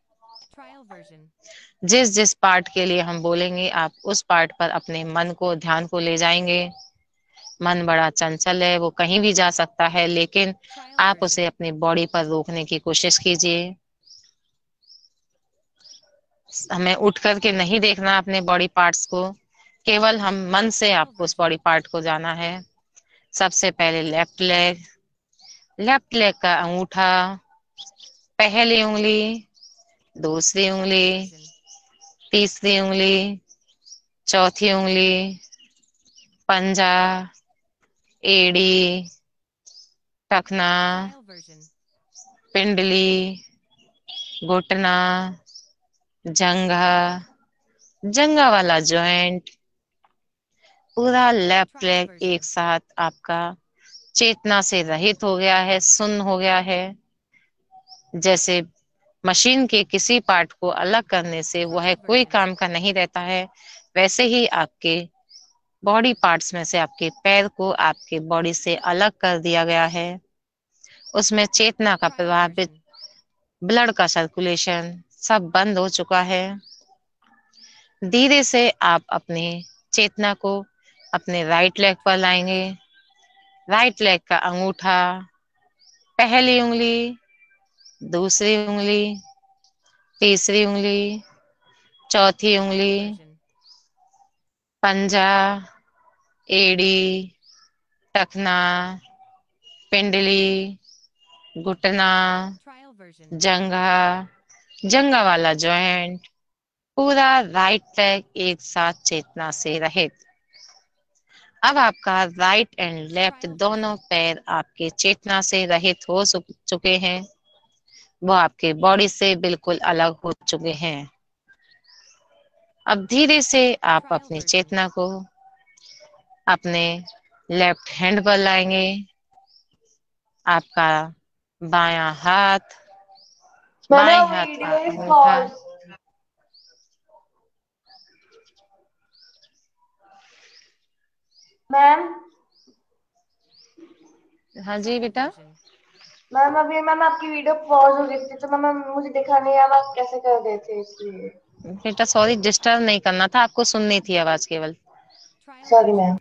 Speaker 1: जिस जिस पार्ट के लिए हम बोलेंगे, आप उस पार्ट पर अपने मन को, ध्यान को ले जाएंगे। मन बड़ा चंचल है, वो कहीं भी जा सकता है, लेकिन आप उसे अपनी बॉडी पर रोकने की कोशिश कीजिए। हमें उठ करके नहीं देखना अपने बॉडी पार्ट्स को, केवल हम मन से आपको उस बॉडी पार्ट को जाना है। सबसे पहले लेफ्ट लेग का अंगूठा, पहली उंगली, दूसरी उंगली, तीसरी उंगली, चौथी उंगली, पंजा, एड़ी, टखना, पिंडली, घुटना, जंघा, जंघा वाला जॉइंट, पूरा लेफ्ट लेग एक साथ आपका चेतना से रहित हो गया है, सुन्न हो गया है। जैसे मशीन के किसी पार्ट को अलग करने से वह कोई काम का नहीं रहता है, वैसे ही आपके बॉडी पार्ट्स में से आपके पैर को आपके बॉडी से अलग कर दिया गया है। उसमें चेतना का प्रभावित, ब्लड का सर्कुलेशन सब बंद हो चुका है। धीरे से आप अपनी चेतना को अपने राइट लेग पर लाएंगे। राइट लेग का अंगूठा, पहली उंगली, दूसरी उंगली, तीसरी उंगली, चौथी उंगली, पंजा, एड़ी, टखना, पिंडली, घुटना, जंघा, जंघा वाला जॉइंट, पूरा राइट लेग एक साथ चेतना से रहित। अब आपका राइट एंड लेफ्ट दोनों पैर आपके चेतना से रहित हो चुके हैं, वो आपके बॉडी से बिल्कुल अलग हो चुके हैं। अब धीरे से आप अपनी चेतना को अपने लेफ्ट हैंड पर लाएंगे। आपका बायां हाथ,
Speaker 2: मैंने
Speaker 1: बाएं
Speaker 2: वो
Speaker 1: हाथ का
Speaker 2: वीडियो
Speaker 1: अंगूठा,
Speaker 2: पॉज। मैम,
Speaker 1: हाँ जी बेटा।
Speaker 2: मैम अभी मैम आपकी वीडियो पॉज हो गई थी तो मैम मुझे दिखा नहीं आया आप कैसे कर रहे थे इसलिए।
Speaker 1: बेटा सॉरी, डिस्टर्ब नहीं करना था आपको, सुननी थी आवाज केवल।
Speaker 2: Sorry ma'am.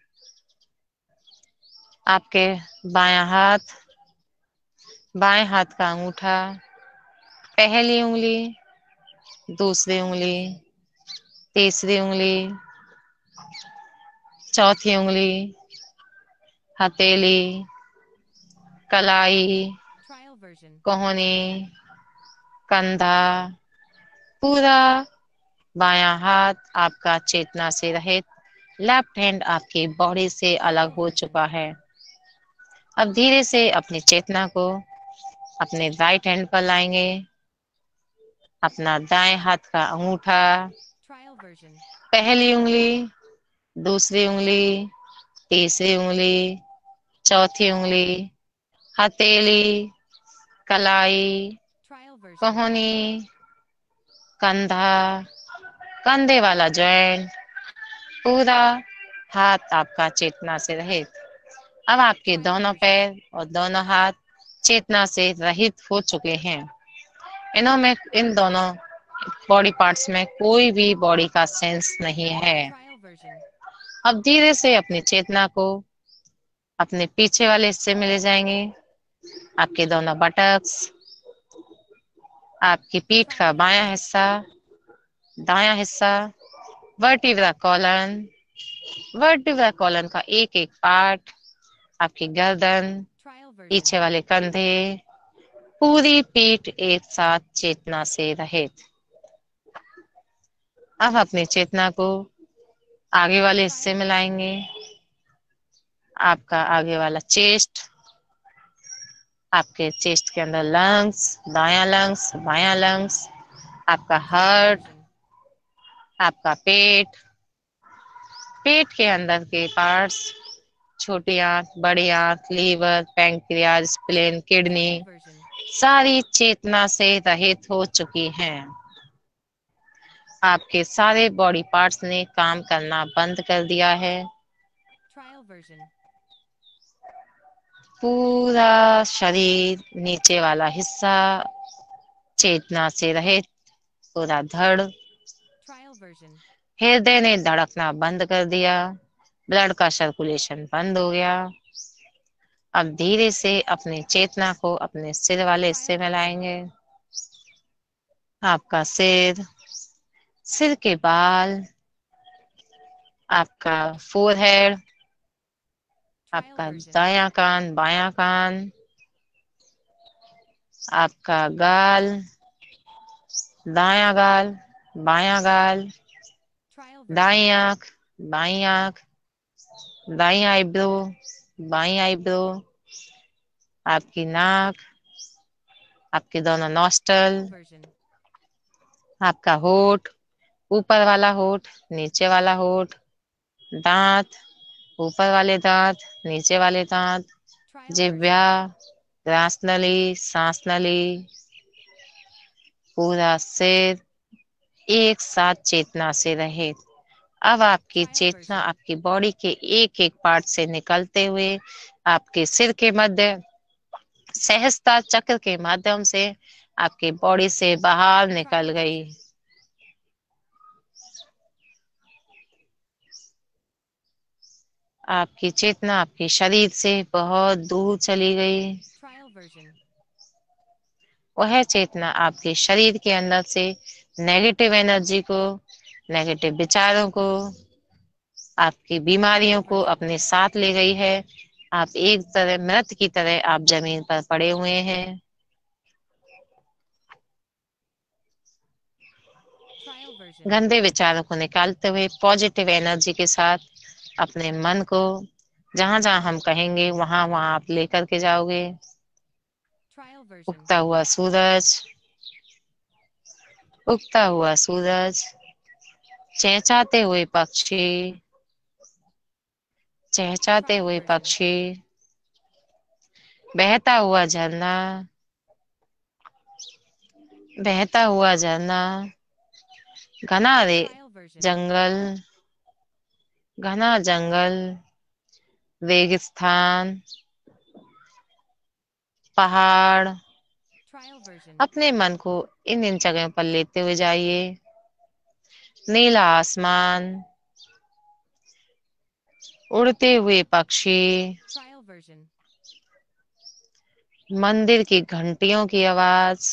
Speaker 1: आपके बायां हाथ, बाएं हाथ का अंगूठा, पहली उंगली, दूसरी उंगली, तीसरी उंगली, चौथी उंगली, हथेली, कलाई, कोहनी, कंधा, पूरा बायां हाथ आपका चेतना से रहित, लेफ्ट हैंड आपकी बॉडी से अलग हो चुका है। अब धीरे से अपनी चेतना को अपने राइट हैंड पर लाएंगे। अपना दाएं हाथ का अंगूठा, पहली उंगली, दूसरी उंगली, तीसरी उंगली, चौथी उंगली, हथेली, कलाई, कोहनी, कंधा, कंधे वाला जॉइंट, पूरा हाथ आपका चेतना से रहित। अब आपके दोनों पैर और दोनों हाथ चेतना से रहित हो चुके हैं। इन दोनों बॉडी पार्ट्स में कोई भी बॉडी का सेंस नहीं है। अब धीरे से अपनी चेतना को अपने पीछे वाले हिस्से में ले जाएंगे। आपके दोनों बटक्स, आपकी पीठ का बायां हिस्सा, दायां हिस्सा, वर्टिब्रा कॉलन, वर्टिब्रा कॉलन का एक एक पार्ट, आपकी गर्दन, पीछे वाले कंधे, पूरी पीठ एक साथ चेतना से रहित। अब अपनी चेतना को आगे वाले हिस्से में लाएंगे। आपका आगे वाला चेस्ट, आपके चेस्ट के अंदर लंग्स, दायां लंग्स, बायां लंग्स, आपका हार्ट, आपका पेट, पेट के अंदर के पार्ट्स, छोटी आंत, बड़ी आंत, लीवर, पैंक्रियाज, स्प्लेन, किडनी, सारी चेतना से रहित हो चुकी हैं। आपके सारे बॉडी पार्ट्स ने काम करना बंद कर दिया है। पूरा शरीर, नीचे वाला हिस्सा चेतना से रहित, पूरा धड़, हृदय ने धड़कना बंद कर दिया, ब्लड का सर्कुलेशन बंद हो गया। अब धीरे से अपनी चेतना को अपने सिर वाले हिस्से में लाएंगे। आपका सिर, सिर के बाल, आपका फोरहेड, आपका दायां कान, बायां कान, आपका गाल, दायां गाल, बायां गाल, दाई आंख, बाई आंख, दाई आईब्रो, बाई आईब्रो, आपकी नाक, आपके दोनों नॉस्टल, आपका होठ, ऊपर वाला होठ, नीचे वाला होठ, दांत, ऊपर वाले दांत, नीचे वाले दांत, जिह्वा, ग्रास नली, सांस नली, पूरा सिर एक साथ चेतना से रहे। अब आपकी
Speaker 3: Trial
Speaker 1: चेतना
Speaker 3: version.
Speaker 1: आपकी बॉडी के एक एक पार्ट से निकलते हुए आपके सिर के मध्य सहस्ता चक्र के माध्यम से आपकी बॉडी से बाहर निकल
Speaker 3: Trial
Speaker 1: गई।
Speaker 3: version.
Speaker 1: आपकी चेतना आपके शरीर से बहुत दूर चली गई।
Speaker 3: Trial version.
Speaker 1: वह चेतना आपके शरीर के अंदर से नेगेटिव एनर्जी को, नेगेटिव विचारों को, आपकी बीमारियों
Speaker 3: Trial
Speaker 1: को
Speaker 3: version.
Speaker 1: अपने साथ ले गई है। आप एक तरह मृत की तरह आप जमीन पर पड़े हुए हैं।
Speaker 3: Trial version.
Speaker 1: गंदे विचारों को निकालते हुए पॉजिटिव एनर्जी के साथ अपने मन को जहां जहां हम कहेंगे वहां वहां आप लेकर के जाओगे।
Speaker 3: Trial version.
Speaker 1: उगता हुआ सूरज, उगता हुआ सूरज, चहचहाते हुए पक्षी, चहचहाते
Speaker 3: Trial
Speaker 1: हुए
Speaker 3: version.
Speaker 1: पक्षी, बहता हुआ झरना, बहता हुआ झरना, घना रे
Speaker 3: Trial version.
Speaker 1: जंगल, घना जंगल, रेगिस्तान, पहाड़।
Speaker 3: Trial version.
Speaker 1: अपने मन को इन इन जगहों पर लेते हुए जाइए। नीला आसमान, उड़ते हुए पक्षी,
Speaker 3: Trial version.
Speaker 1: मंदिर की घंटियों की आवाज,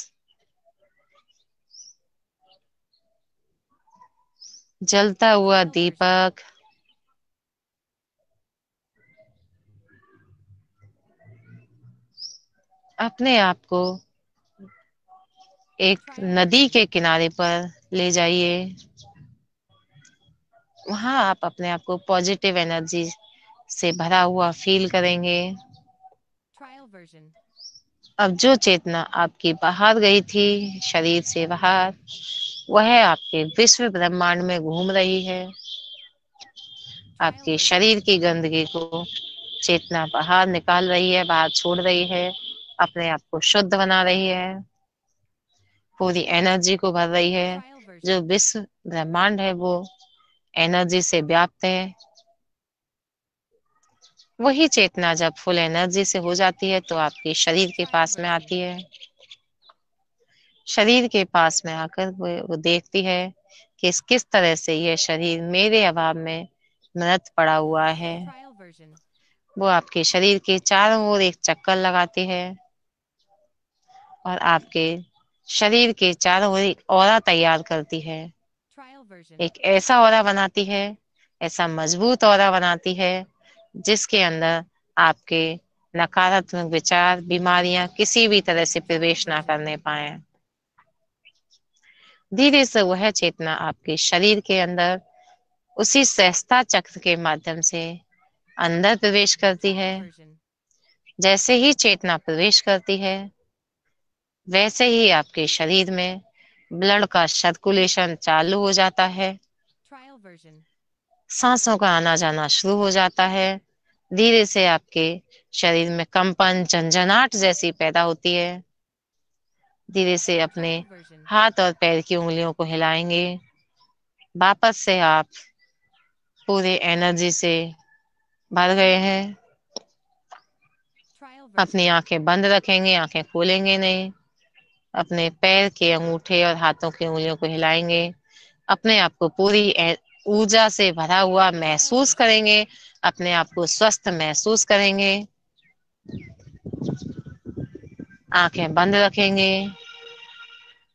Speaker 1: जलता हुआ
Speaker 3: Trial version.
Speaker 1: दीपक, अपने आप को एक
Speaker 3: Trial
Speaker 1: नदी
Speaker 3: version.
Speaker 1: के किनारे पर ले जाइए। वहां आप अपने आप को पॉजिटिव एनर्जी से भरा हुआ फील करेंगे।
Speaker 3: Trial version.
Speaker 1: अब जो चेतना आपकी बाहर गई थी शरीर से बाहर, वह आपके विश्व ब्रह्मांड में घूम रही है।
Speaker 3: Trial
Speaker 1: आपके
Speaker 3: version.
Speaker 1: शरीर की गंदगी को चेतना बाहर निकाल रही है, बाहर छोड़ रही है, अपने आप को शुद्ध बना रही है, पूरी एनर्जी को भर रही है।
Speaker 3: Trial
Speaker 1: जो
Speaker 3: version.
Speaker 1: विश्व ब्रह्मांड है वो एनर्जी से व्याप्त है। वही चेतना जब फुल एनर्जी से हो जाती है तो आपके शरीर के
Speaker 3: Trial
Speaker 1: पास में
Speaker 3: version.
Speaker 1: आती है। शरीर के पास में आकर वो देखती है कि किस तरह से यह शरीर मेरे अभाव में मृत पड़ा हुआ है।
Speaker 3: Trial version.
Speaker 1: वो आपके शरीर के चारों ओर एक चक्कर लगाती है और आपके शरीर के चारों ओर एक ऑरा तैयार करती है।
Speaker 3: Trial version.
Speaker 1: एक ऐसा ऑरा बनाती है, ऐसा मजबूत ऑरा बनाती है जिसके अंदर आपके नकारात्मक विचार, बीमारियां किसी भी तरह से
Speaker 3: Trial
Speaker 1: प्रवेश ना
Speaker 3: version.
Speaker 1: करने पाए। धीरे से वह चेतना आपके शरीर के अंदर उसी सहस्ता चक्र के माध्यम से अंदर प्रवेश करती है।
Speaker 3: Trial version.
Speaker 1: जैसे ही चेतना प्रवेश करती है वैसे ही आपके शरीर में ब्लड का सर्कुलेशन चालू हो जाता है।
Speaker 3: Trial version.
Speaker 1: सांसों का आना जाना शुरू हो जाता है। धीरे से आपके शरीर में कंपन, झंझनाहट जैसी पैदा होती है। धीरे से अपने
Speaker 3: Trial version.
Speaker 1: हाथ और पैर की उंगलियों को हिलाएंगे। वापस से आप पूरे एनर्जी से भर गए हैं।
Speaker 3: Trial
Speaker 1: अपनी
Speaker 3: version.
Speaker 1: आंखें बंद रखेंगे, आंखें खोलेंगे नहीं। अपने पैर के अंगूठे और हाथों की उंगलियों को हिलाएंगे। अपने आप को पूरी ऊर्जा से भरा हुआ
Speaker 3: Trial
Speaker 1: महसूस
Speaker 3: version.
Speaker 1: करेंगे। अपने आप को स्वस्थ महसूस करेंगे। आंखें बंद रखेंगे।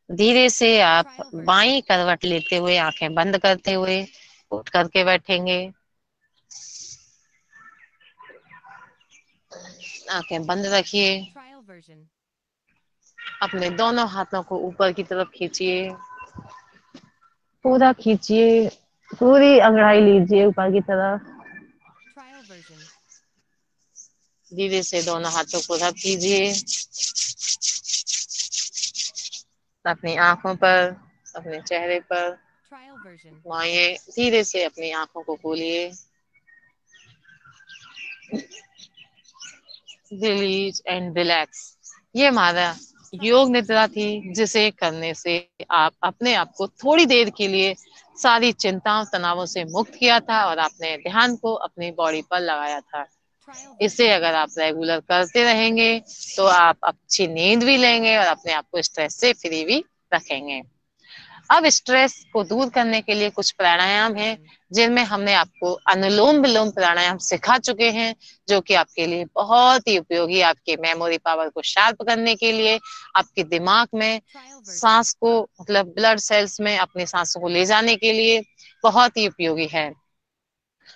Speaker 1: धीरे से आप
Speaker 3: Trial version.
Speaker 1: बाईं करवट लेते हुए आंखें बंद करते हुए उठ करके बैठेंगे। आंखें बंद रखिए।
Speaker 3: Trial version.
Speaker 1: अपने दोनों हाथों को ऊपर की तरफ खींचिए, पूरा खींचिए, पूरी अंगड़ाई लीजिए ऊपर की तरफ।
Speaker 3: Trial version.
Speaker 1: धीरे से दोनों हाथों को रब कीजिए अपनी आंखों पर, अपने चेहरे पर।
Speaker 3: Trial version.
Speaker 1: घुमाइए, धीरे से अपनी आंखों को खोलिए। रिलीज एंड रिलैक्स, ये हमारा योग निद्रा थी, जिसे करने से आप अपने आप को थोड़ी देर के लिए सारी चिंताओं तनावों से मुक्त किया था और आपने ध्यान को अपनी बॉडी पर लगाया था।
Speaker 3: Trial
Speaker 1: इसे
Speaker 3: version.
Speaker 1: अगर आप रेगुलर करते रहेंगे तो आप अच्छी नींद भी लेंगे और अपने आप को स्ट्रेस से फ्री भी रखेंगे। अब स्ट्रेस को दूर करने के लिए कुछ प्राणायाम हैं जिनमें हमने आपको अनुलोम विलोम प्राणायाम सिखा चुके हैं, जो कि आपके लिए बहुत ही उपयोगी, आपके मेमोरी पावर को शार्प करने के लिए, आपके दिमाग में
Speaker 3: Trial version.
Speaker 1: सांस को मतलब ब्लड सेल्स में अपनी सांसों को ले जाने के लिए बहुत ही उपयोगी है।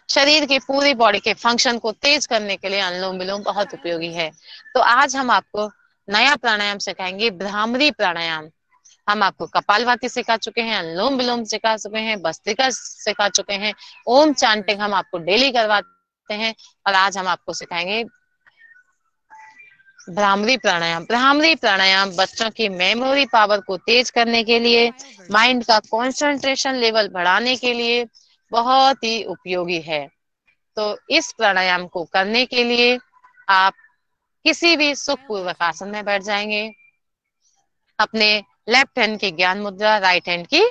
Speaker 1: शरीर के पूरी बॉडी के फंक्शन को तेज करने के लिए अनुलोम विलोम बहुत उपयोगी है। तो आज हम आपको नया प्राणायाम सिखाएंगे, भ्रामरी प्राणायाम। हम आपको कपालभाति सिखा चुके हैं, अनुलोम विलोम सिखा चुके हैं, भस्त्रिका सिखा चुके हैं, ओम चांटिंग हम आपको डेली करवाते हैं, और आज हम आपको सिखाएंगे भ्रामरी प्राणायाम। भ्रामरी प्राणायाम बच्चों की मेमोरी पावर को तेज करने के लिए, माइंड का कंसंट्रेशन लेवल बढ़ाने के लिए बहुत ही उपयोगी है। तो इस प्राणायाम को करने के लिए आप किसी भी सुखपूर्वक आसन में बैठ जाएंगे, अपने लेफ्ट हैंड की ज्ञान मुद्रा, राइट हैंड की